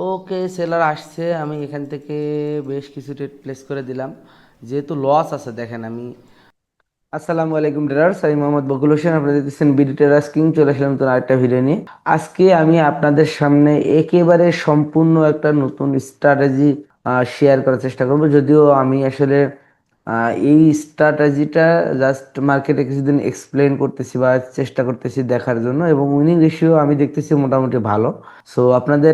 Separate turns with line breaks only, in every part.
ওকে, seller আসছে। আমি এখান থেকে বেশ কিছু ট্রেড প্লেস করে দিলাম, যেহেতু লস আছে। দেখেন আমি, আসসালামু আলাইকুম ট্রেডার্স, আমি মোহাম্মদ বকুল হোসেন। আপনারা দেখতেছেন বিডি ট্রেডার্স কিং। চলে আসলাম নতুন আরেকটা ভিডিও নিয়ে। আজকে আমি আপনাদের সামনে একেবারে সম্পূর্ণ একটা নতুন স্ট্র্যাটেজি শেয়ার করার চেষ্টা করব। যদিও আমি আসলে এই স্ট্র্যাটেজিটা জাস্ট মার্কেটে কিছুদিন এক্সপ্লেন করতেছি বা চেষ্টা করতেছি দেখার জন্য, এবং উইনিং রেশিও আমি দেখতেছি মোটামুটি ভালো। সো আপনাদের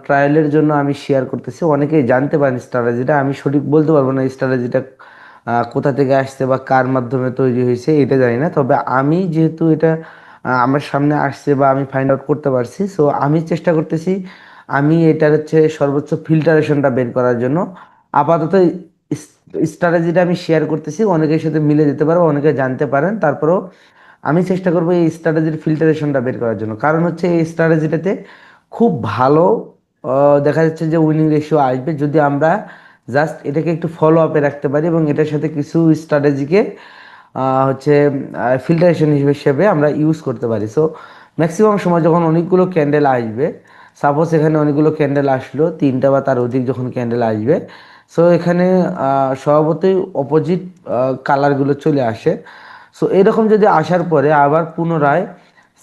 ট্রায়ালের জন্য আমি শেয়ার করতেছি। অনেকেই জানতে পারেন স্ট্র্যাটেজিটা, আমি সঠিক বলতে পারবো না এই স্ট্র্যাটেজিটা কোথা থেকে আসছে বা কার মাধ্যমে তৈরি হয়েছে এটা জানি না। তবে আমি যেহেতু এটা আমার সামনে আসছে বা আমি ফাইন্ড আউট করতে পারছি, সো আমি চেষ্টা করতেছি আমি এটার হচ্ছে সর্বোচ্চ ফিল্টারেশনটা বের করার জন্য। আপাতত স্ট্র্যাটেজিটা আমি শেয়ার করতেছি, অনেকের সাথে মিলে যেতে পারো, অনেকে জানতে পারেন। তারপরেও আমি চেষ্টা করবো এই স্ট্র্যাটেজির ফিল্টারেশনটা বের করার জন্য। কারণ হচ্ছে এই স্ট্র্যাটেজিটাতে খুব ভালো দেখা যাচ্ছে যে উইনিং রেশিও আসবে যদি আমরা জাস্ট এটাকে একটু ফলো আপে রাখতে পারি, এবং এটার সাথে কিছু স্ট্র্যাটেজিকে হচ্ছে ফিল্টারেশন হিসেবে আমরা ইউজ করতে পারি। সো ম্যাক্সিমাম সময় যখন অনেকগুলো ক্যান্ডেল আসবে, সাপোজ এখানে অনেকগুলো ক্যান্ডেল আসলো, তিনটা বা তার অধিক যখন ক্যান্ডেল আসবে, সো এখানে স্বভাবতই অপোজিট কালারগুলো চলে আসে। সো এরকম যদি আসার পরে আবার পুনরায়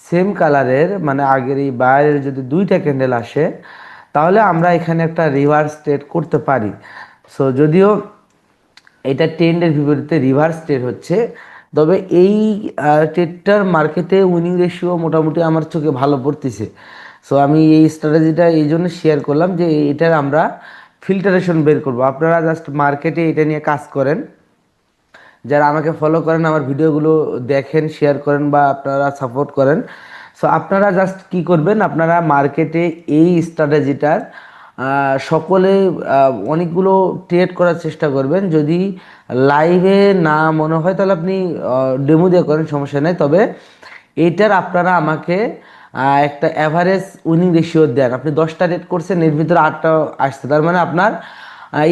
সেম কালারের, মানে আগের এই বায়ারের যদি দুইটা ক্যান্ডেল আসে, তাহলে আমরা এখানে একটা রিভার্স ট্রেড করতে পারি। সো যদিও এটা ট্রেন্ডের বিপরীতে রিভার্স ট্রেড হচ্ছে, তবে এই ট্রেডটার মার্কেটে উইনিং রেশিও মোটামুটি আমার চোখে ভালো পড়তেছে। সো আমি এই স্ট্র্যাটেজিটা এই জন্য শেয়ার করলাম যে এটার আমরা ফিল্টারেশন বের করব। আপনারা জাস্ট মার্কেটে এটা নিয়ে কাজ করেন, যারা আমাকে ফলো করেন, আমার ভিডিওগুলো দেখেন, শেয়ার করেন বা আপনারা সাপোর্ট করেন। সো আপনারা জাস্ট কি করবেন, আপনারা মার্কেটে এই স্ট্র্যাটেজিটার সকলে অনেকগুলো ট্রেড করার চেষ্টা করবেন। যদি লাইভে না মনে হয় তাহলে আপনি ডেমো দিয়ে করেন, সমস্যা নেই। তবে এইটার আপনারা আমাকে একটা অ্যাভারেজ উইনিং রেশিও দেন। আপনি 10টা রেট করছেন, এর ভিতরে 8টা আসছে, তার মানে আপনার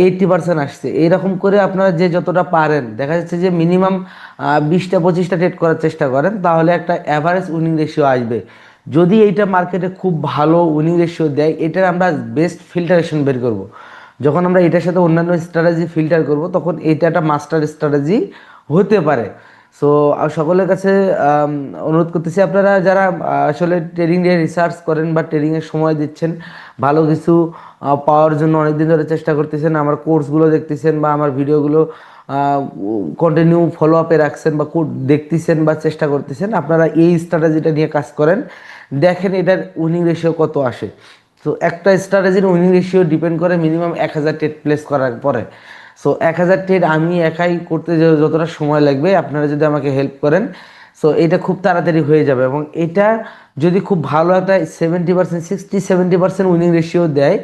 80% আসছে। এইরকম করে আপনারা যে যতটা পারেন, দেখা যাচ্ছে যে মিনিমাম 20টা 25টা ট্রেড করার চেষ্টা করেন, তাহলে একটা অ্যাভারেজ উইনিং রেশিও আসবে। যদি এইটা মার্কেটে খুব ভালো উইনিং রেশিও দেয়, এটার আমরা বেস্ট ফিল্টারেশন বের করব। যখন আমরা এটার সাথে অন্যান্য স্ট্র্যাটেজি ফিল্টার করব, তখন এইটা একটা মাস্টার স্ট্র্যাটেজি হতে পারে। সো সকলের কাছে অনুরোধ করতেছি, আপনারা যারা আসলে ট্রেডিং নিয়ে রিসার্চ করেন বা ট্রেডিংয়ের সময় দিচ্ছেন, ভালো কিছু পাওয়ার জন্য অনেকদিন ধরে চেষ্টা করতেছেন, আমার কোর্সগুলো দেখতেছেন বা আমার ভিডিওগুলো কন্টিনিউ ফলো আপে রাখছেন বা দেখতেছেন বা চেষ্টা করতেছেন, আপনারা এই স্ট্র্যাটেজিটা নিয়ে কাজ করেন, দেখেন এটার উইনিং রেশিও কত আসে। তো একটা স্ট্র্যাটেজির উইনিং রেশিও ডিপেন্ড করে মিনিমাম 1000 ট্রেড প্লেস করার পরে। সো 1000 ট্রেড আমি একাই করতে যতটা সময় লাগবে, আপনারা যদি আমাকে হেল্প করেন, সো এটা খুব তাড়াতাড়ি হয়ে যাবে। এবং এটা যদি খুব ভালো একটা 70%, 60-70% উইনিং রেশিও দেয়,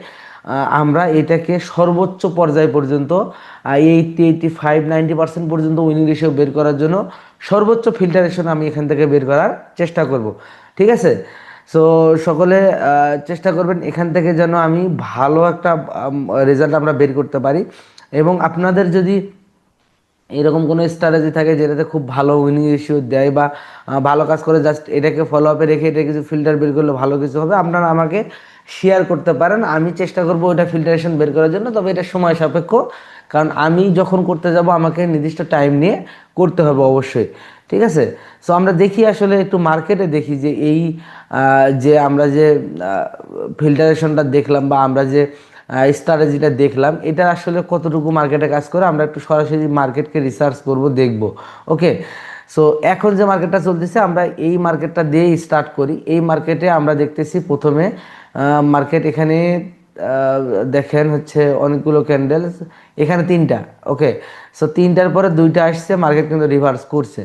আমরা এটাকে সর্বোচ্চ পর্যায় পর্যন্ত 80-85-90% পর্যন্ত উইনিং রেশিও বের করার জন্য সর্বোচ্চ ফিল্টারেশন আমি এখান থেকে বের করার চেষ্টা করব। ঠিক আছে? সো সকলে চেষ্টা করবেন এখান থেকে যেন আমি ভালো একটা রেজাল্ট আমরা বের করতে পারি। এবং আপনাদের যদি এরকম কোনো স্ট্র্যাটেজি থাকে যেটাতে খুব ভালো উইনিং রেশিও দেয় বা ভালো কাজ করে, জাস্ট এটাকে ফলো আপে রেখে এটা কিছু ফিল্টার বের করলে ভালো কিছু হবে, আপনারা আমাকে শেয়ার করতে পারেন। আমি চেষ্টা করব ওটা ফিল্টারেশন বের করার জন্য। তবে এটা সময় সাপেক্ষ, কারণ আমি যখন করতে যাব আমাকে নির্দিষ্ট টাইম নিয়ে করতে হবে অবশ্যই। ঠিক আছে? সো আমরা দেখি, আসলে একটু মার্কেটে দেখি যে এই যে আমরা যে ফিল্টারেশনটা দেখলাম বা আমরা যে স্ট্র্যাটেজিটা দেখলাম, এটা আসলে কতটুকু মার্কেটে কাজ করে, আমরা একটু সরাসরি মার্কেটকে রিসার্চ করব, দেখব। ওকে, সো এখন যে মার্কেটটা চলতেছে, আমরা এই মার্কেটটা দিয়ে স্টার্ট করি। এই মার্কেটে আমরা দেখতেছি প্রথমে মার্কেট এখানে দেখেন হচ্ছে অনেকগুলো ক্যান্ডেল, এখানে তিনটা। ওকে, সো তিনটার পরে দুইটা আসছে, মার্কেট কিন্তু রিভার্স করছে।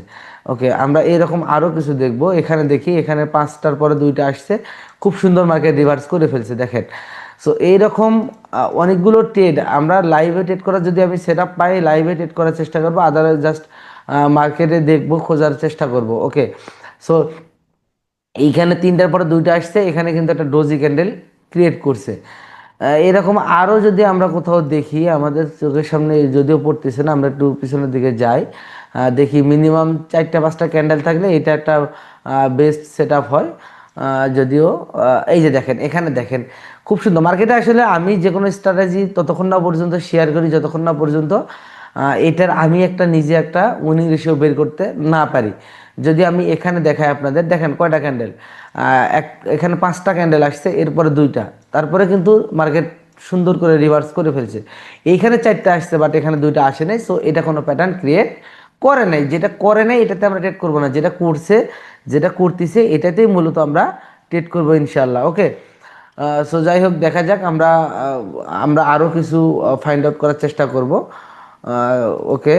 ওকে, আমরা এরকম আরও কিছু দেখব। এখানে দেখি, এখানে পাঁচটার পরে দুইটা আসছে, খুব সুন্দর মার্কেট রিভার্স করে ফেলছে, দেখেন। সো এইরকম অনেকগুলো ট্রেড আমরা লাইভে ট্রেড করার, যদি আমি সেট আপ পাই লাইভে ট্রেড করার চেষ্টা করবো, আদারওয়াইজ জাস্ট মার্কেটে দেখবো, খোঁজার চেষ্টা করব। ওকে, সো এইখানে তিনটার পরে দুইটা আসছে, এখানে কিন্তু একটা ডোজি ক্যান্ডেল ক্রিয়েট করছে। এরকম আরও যদি আমরা কোথাও দেখি, আমাদের চোখের সামনে যদিও পড়তেছে না, আমরা একটু পিছনের দিকে যাই, দেখি মিনিমাম 4টা 5টা ক্যান্ডেল থাকলে এটা একটা বেস্ট সেট আপ হয়। যদিও এই যে দেখেন, এখানে দেখেন খুব সুন্দর মার্কেটে আসলে আমি যে কোনো স্ট্র্যাটেজি ততক্ষণ না পর্যন্ত শেয়ার করি যতক্ষণ না পর্যন্ত এটার আমি একটা নিজে একটা উইনিং রেশিও বের করতে না পারি। যদি আমি এখানে দেখাই আপনাদের, দেখেন কয়টা ক্যান্ডেল, এক এখানে 5টা ক্যান্ডেল আসছে, এরপরে 2টা, তারপরে কিন্তু মার্কেট সুন্দর করে রিভার্স করে ফেলছে। এইখানে 4টা আসছে বাট এখানে 2টা আসে নাই, সো এটা কোনো প্যাটার্ন ক্রিয়েট করে নাই। যেটা করে নাই এটাতে আমরা ট্রেড করবো না, যেটা করছে যেটা করতেছে এটাতেই মূলত আমরা ট্রেড করবো ইনশাল্লাহ। ওকে, সো যাই হোক, দেখা যাক, আমরা আরও কিছু ফাইন্ড আউট করার চেষ্টা করব। ওকে,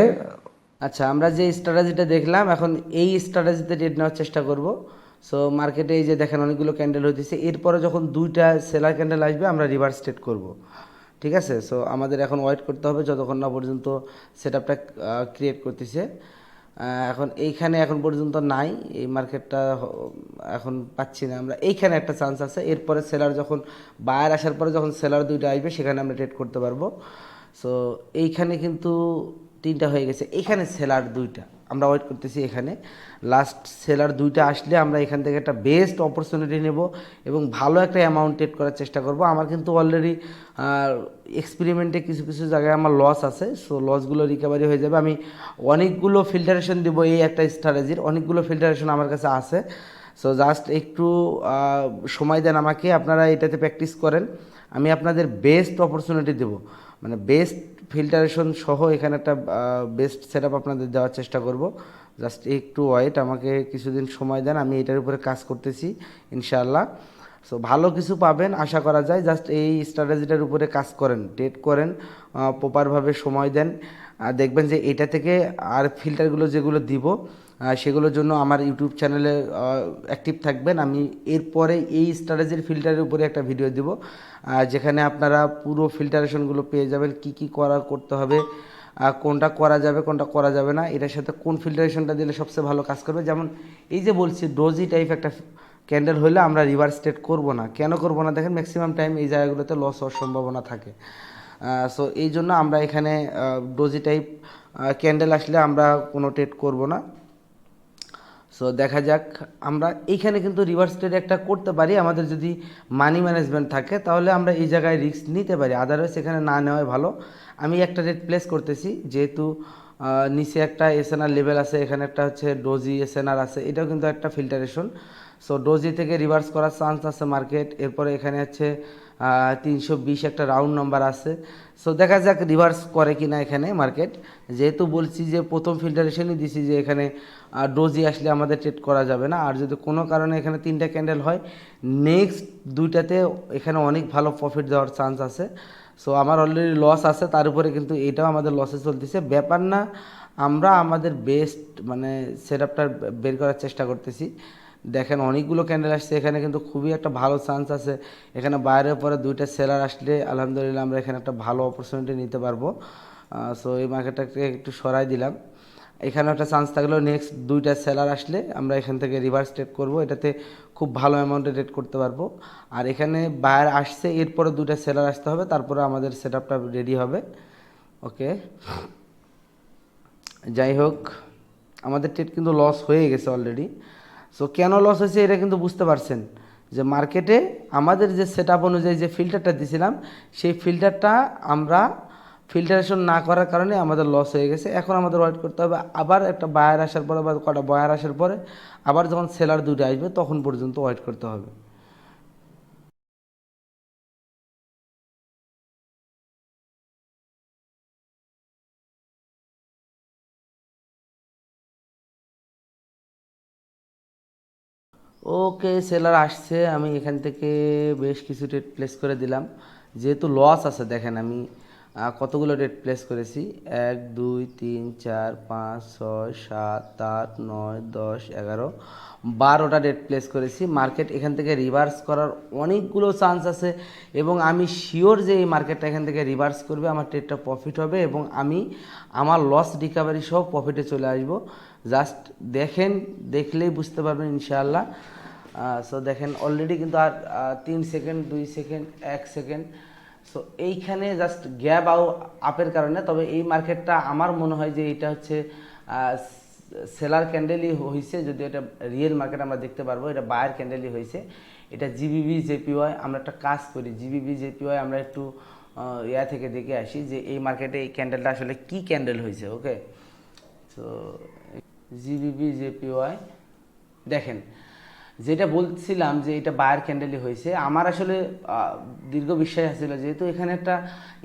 আচ্ছা, আমরা যে স্ট্র্যাটেজিটা দেখলাম এখন এই স্ট্র্যাটেজিতে ট্রেড নেওয়ার চেষ্টা করব। সো মার্কেটে এই যে দেখেন অনেকগুলো ক্যান্ডেল হইতেছে, এরপরে যখন 2টা সেলার ক্যান্ডেল আসবে আমরা রিভার্স ট্রেড করব। ঠিক আছে, সো আমাদের এখন ওয়েট করতে হবে যতক্ষণ না পর্যন্ত সেট আপটা ক্রিয়েট করতেছে। এখন এইখানে এখন পর্যন্ত নাই, এই মার্কেটটা এখন পাচ্ছি না আমরা। এইখানে একটা চান্স আছে, এরপরে সেলার যখন বায়ার আসার পরে যখন সেলার 2টা আসবে সেখানে আমরা ট্রেড করতে পারবো। সো এইখানে কিন্তু 3টা হয়ে গেছে, এইখানে সেলার 2টা আমরা ওয়েট করতেছি। এখানে লাস্ট সেলার 2টা আসলে আমরা এখান থেকে একটা বেস্ট অপরচুনিটি নেব এবং ভালো একটা অ্যামাউন্ট ট্রেড করার চেষ্টা করব। আমার কিন্তু অলরেডি এক্সপেরিমেন্টে কিছু কিছু জায়গায় আমার লস আছে, সো লসগুলো রিকভারি হয়ে যাবে। আমি অনেকগুলো ফিল্টারেশন দেব, এই একটা স্ট্র্যাটেজির অনেকগুলো ফিল্টারেশন আমার কাছে আছে। সো জাস্ট একটু সময় দেন আমাকে, আপনারা এটাতে প্র্যাকটিস করেন, আমি আপনাদের বেস্ট অপরচুনিটি দেব, মানে বেস্ট ফিল্টারেশন সহ এখানে একটা বেস্ট সেট আপ আপনাদের দেওয়ার চেষ্টা করব। জাস্ট একটু ওয়েট, আমাকে কিছুদিন সময় দেন, আমি এটার উপরে কাজ করতেছি ইনশাআল্লাহ। সো ভালো কিছু পাবেন আশা করা যায়। জাস্ট এই স্ট্র্যাটেজিটার উপরে কাজ করেন, ট্রেড করেন, প্রপারভাবে সময় দেন, দেখবেন যে এটা থেকে আর ফিল্টারগুলো যেগুলো দিব সেগুলোর জন্য আমার ইউটিউব চ্যানেলে অ্যাক্টিভ থাকবেন। আমি এরপরে এই স্ট্র্যাটেজির ফিল্টারের উপরে একটা ভিডিও দিব, যেখানে আপনারা পুরো ফিল্টারেশনগুলো পেয়ে যাবেন, কি কি করতে হবে, কোনটা করা যাবে কোনটা করা যাবে না, এটার সাথে কোন ফিল্টারেশনটা দিলে সবচেয়ে ভালো কাজ করবে। যেমন এই যে বলছি ডোজি টাইপ একটা ক্যান্ডেল হলে আমরা রিভার্স ট্রেড করব না। কেন করব না? দেখেন ম্যাক্সিমাম টাইম এই জায়গাগুলোতে লস হওয়ার সম্ভাবনা থাকে। সো এই জন্য আমরা এখানে ডোজি টাইপ ক্যান্ডেল আসলে আমরা কোনো ট্রেড করব না। সো দেখা যাক, আমরা এইখানে কিন্তু রিভার্স ট্রেড একটা করতে পারি, আমাদের যদি মানি ম্যানেজমেন্ট থাকে তাহলে আমরা এই জায়গায় রিস্ক নিতে পারি, আদারওয়াইজ এখানে না নেওয়াই ভালো। আমি একটা রেট প্লেস করতেছি, যেহেতু নিচে একটা এসএনআর লেভেল আছে, এখানে একটা হচ্ছে ডোজি এসএনআর আছে, এটাও কিন্তু একটা ফিল্টারেশন। সো ডোজি থেকে রিভার্স করার চান্স আছে মার্কেট, এরপরে এখানে হচ্ছে 320 একটা রাউন্ড নাম্বার আছে। সো দেখা যাক রিভার্স করে কি না এখানে মার্কেট। যেহেতু বলছি যে প্রথম ফিল্টারেশনই দিছি যে এখানে ডোজি আসলে আমাদের ট্রেড করা যাবে না, আর যদি কোনো কারণে এখানে 3টা ক্যান্ডেল হয় নেক্সট 2টাতে এখানে অনেক ভালো প্রফিট দেওয়ার চান্স আছে। সো আমার অলরেডি লস আছে, তার উপরে কিন্তু এটাও আমাদের লসে চলতেছে, ব্যাপার না, আমরা আমাদের বেস্ট মানে সেট আপটা বের করার চেষ্টা করতেছি। দেখেন অনেকগুলো ক্যান্ডেল আসছে, এখানে কিন্তু খুবই একটা ভালো চান্স আছে, এখানে বাইরের পরে 2টা সেলার আসলে আলহামদুলিল্লাহ আমরা এখানে একটা ভালো অপরচুনিটি নিতে পারবো। সো এই মার্কেটটাকে একটু সরাই দিলাম, এখানে একটা চান্স থাকলেও নেক্সট 2টা সেলার আসলে আমরা এখান থেকে রিভার্স ট্রেড করব, এটাতে খুব ভালো অ্যামাউন্টে ট্রেড করতে পারবো। আর এখানে বায়ার আসছে, এরপরে 2টা সেলার আসতে হবে, তারপরে আমাদের সেট আপটা রেডি হবে। ওকে, যাই হোক, আমাদের ট্রেড কিন্তু লস হয়ে গেছে অলরেডি। সো কেন লস হয়েছে এটা কিন্তু বুঝতে পারছেন, যে মার্কেটে আমাদের যে সেট আপ অনুযায়ী যে ফিল্টারটা দিয়েছিলাম সেই ফিল্টারটা আমরা ফিল্টারেশন না করার কারণে আমাদের লস হয়ে গেছে। এখন আমাদের ওয়েট করতে হবে আবার একটা বায়ার আসার পরে বা কটা বায়ার আসার পরে, আবার যখন সেলার 2টা আসবে তখন পর্যন্ত ওয়েট করতে হবে। ওকে, সেলার আসছে, আমি এখান থেকে বেশ কিছু ট্রেড প্লেস করে দিলাম। যেহেতু লস আছে, দেখেন আমি কতগুলো ট্রেড প্লেস করেছি, 1 2 3 4 5 6 7 8 9 10 11 12টা ডেট প্লেস করেছি। মার্কেট এখান থেকে রিভার্স করার অনেকগুলো চান্স আছে এবং আমি শিওর যে এই মার্কেটটা এখান থেকে রিভার্স করবে, আমার ট্রেডটা প্রফিট হবে এবং আমি আমার লস রিকভারি সহ প্রফিটে চলে আসবো। জাস্ট দেখেন, দেখলেই বুঝতে পারবেন ইনশাআল্লাহ। সো দেখেন অলরেডি কিন্তু আর 3 সেকেন্ড 2 সেকেন্ড 1 সেকেন্ড, সো এইখানে জাস্ট গ্যাপ আপের কারণে, তবে এই মার্কেটটা আমার মনে হয় যে এটা হচ্ছে সেলার ক্যান্ডেলই হয়েছে, যদি এটা রিয়েল মার্কেট আমরা দেখতে পারবো এটা বায়ার ক্যান্ডেলই হয়েছে। এটা জিবিবি জেপিওয়াই, আমরা একটা কাজ করি, জিবিবি জেপিওয়াই আমরা একটু ইয়া থেকে দেখে আসি যে এই মার্কেটে এই ক্যান্ডেলটা আসলে কি ক্যান্ডেল হয়েছে। ওকে, তো জিবিবি জেপিওয়াই দেখেন, যেটা বলছিলাম যে এটা বায়ার ক্যান্ডেলই হয়েছে। আমার আসলে দীর্ঘ বিশ্বাস ছিল, যেহেতু এখানে একটা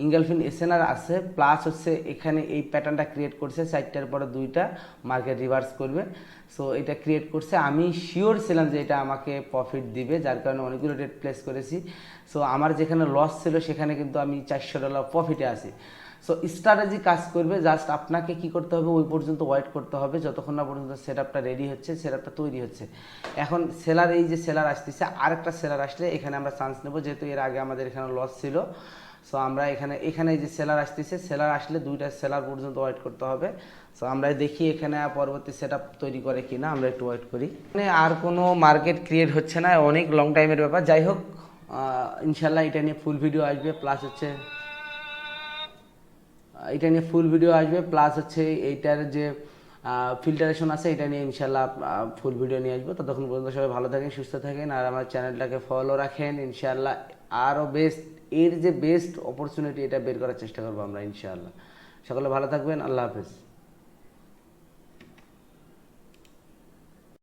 ইঙ্গেলফিন এসএনআর আছে, প্লাস হচ্ছে এখানে এই প্যাটার্নটা ক্রিয়েট করছে, 4টার পরে 2টা মার্কেট রিভার্স করবে, সো এটা ক্রিয়েট করছে। আমি শিওর ছিলাম যে এটা আমাকে প্রফিট দিবে, যার কারণে অনেকগুলো রেট প্লেস করেছি। সো আমার যেখানে লস ছিল সেখানে কিন্তু আমি $400 প্রফিটে আছি। সো স্ট্র্যাটেজি কাজ করবে, জাস্ট আপনাকে কি করতে হবে, ওই পর্যন্ত ওয়েট করতে হবে যতক্ষণ না পর্যন্ত সেটআপটা রেডি হচ্ছে, সেটআপটা তৈরি হচ্ছে। এখন সেলার, এই যে সেলার আসতেছে, আরেকটা সেলার আসলে এখানে আমরা চান্স নেব, যেহেতু এর আগে আমাদের এখানে লস ছিল। সো আমরা এখানে এই যে সেলার আসতেছে, সেলার আসলে 2টা সেলার পর্যন্ত ওয়েট করতে হবে। সো আমরা দেখি এখানে পরবর্তী সেটআপ তৈরি করে কিনা, আমরা একটু ওয়েট করি। মানে আর কোনো মার্কেট ক্রিয়েট হচ্ছে না, অনেক লং টাইমের ব্যাপার। যাই হোক, ইনশাল্লাহ এটা নিয়ে ফুল ভিডিও আসবে, প্লাস হচ্ছে এটা নিয়ে ফুল ভিডিও আসবে, প্লাস হচ্ছে এইটার যে ফিল্টারেশন আছে এটা নিয়ে ইনশাল্লাহ ফুল ভিডিও নিয়ে আসবো। ততক্ষণ পর্যন্ত সবাই ভালো থাকেন, সুস্থ থাকেন, আর আমার চ্যানেলটাকে ফলো রাখেন। ইনশাল্লাহ আরও বেস্ট, এর যে বেস্ট অপরচুনিটি এটা বের করার চেষ্টা করবো আমরা ইনশাল্লাহ। সকলে ভালো থাকবেন, আল্লাহ হাফেজ।